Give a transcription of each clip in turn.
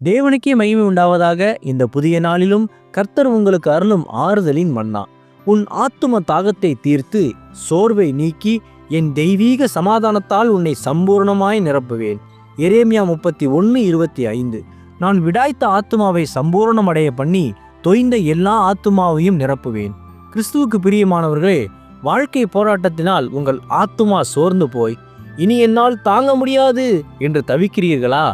தேவனுக்கே மகிமை உண்டாவதாக. இந்த புதிய நாளிலும் கர்த்தர் உங்களுக்கு அருளும் ஆறுதலின் மன்னா. உன் ஆத்தும தாகத்தை தீர்த்து சோர்வை நீக்கி என் தெய்வீக சமாதானத்தால் உன்னை சம்பூர்ணமாய் நிரப்புவேன். எரேமியா 31:25. நான் விடாய்த்த ஆத்துமாவை சம்பூர்ணம் அடைய பண்ணி தொய்ந்த எல்லா ஆத்துமாவையும் நிரப்புவேன். கிறிஸ்துவுக்கு பிரியமானவர்களே, வாழ்க்கை போராட்டத்தினால் உங்கள் ஆத்துமா சோர்ந்து போய் இனி என்னால் தாங்க முடியாது என்று தவிக்கிறீர்களா?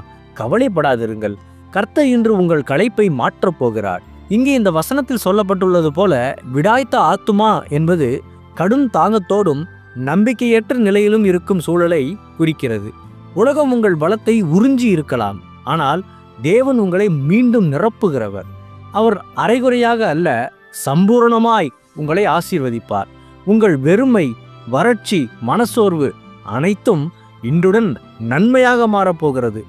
கவலைப்படாதிருங்கள். கர்த்தர் இன்று உங்கள் களைப்பை மாற்றப் போகிறார். இங்கே இந்த வசனத்தில் சொல்லப்பட்டுள்ளது போல விடாய்த்த ஆத்துமா என்பது கடும் தாகத்தோடும் நம்பிக்கையற்ற நிலையிலும் இருக்கும் சூழலை குறிக்கிறது. உலகம் உங்கள் பலத்தை உறிஞ்சி இருக்கலாம், ஆனால் தேவன் உங்களை மீண்டும் நிரப்புகிறவர். அவர் அரைகுறையாக அல்ல, சம்பூரணமாய் உங்களை ஆசீர்வதிப்பார். உங்கள் வெறுமை, வறட்சி, மனசோர்வு அனைத்தும் இன்றுடன் நன்மையாக மாறப்போகிறது.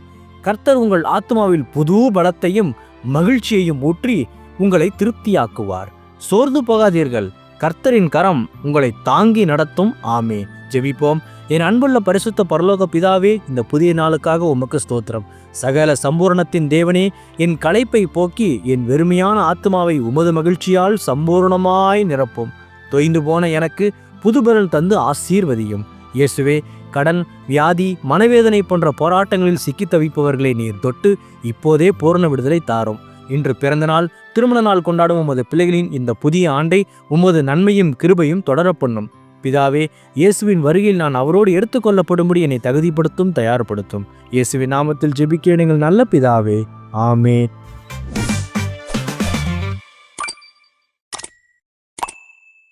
கர்த்தர் உங்கள் ஆத்மாவில் புது பலத்தையும் மகிழ்ச்சியையும் ஊற்றி உங்களை திருப்தியாக்குவார். சோர்ந்து போகாதீர்கள். கர்த்தரின் கரம் உங்களை தாங்கி நடத்தும். ஆமே. ஜெபிப்போம். என் அன்புள்ள பரிசுத்த பரலோக பிதாவே, இந்த புதிய நாளுக்காக உமக்கு ஸ்தோத்திரம். சகல சம்பூரணத்தின் தேவனே, என் களைப்பை போக்கி என் வெறுமையான ஆத்மாவை உமது மகிழ்ச்சியால் சம்பூர்ணமாய் நிரப்பும். தொய்ந்து போன எனக்கு புதுபலன் தந்து ஆசீர்வதியும். இயேசுவே, கடன், வியாதி, மனவேதனை போன்ற போராட்டங்களில் சிக்கி தவிப்பவர்களை நீர் தொட்டு இப்போதே பூரண விடுதலை தாரும். இன்று பிறந்த நாள், திருமண நாள் கொண்டாடும் உமது பிள்ளைகளின் இந்த புதிய ஆண்டை உமது நன்மையும் கிருபையும் தொடரப்பண்ணும். பிதாவே, இயேசுவின் வருகையில் நான் அவரோடு எடுத்துக்கொள்ளப்படும்படி என்னை தகுதிப்படுத்தும், தயார்படுத்தும். இயேசுவின் நாமத்தில் ஜெபிக்கிறேன் எங்கள் நல்ல பிதாவே. ஆமென்.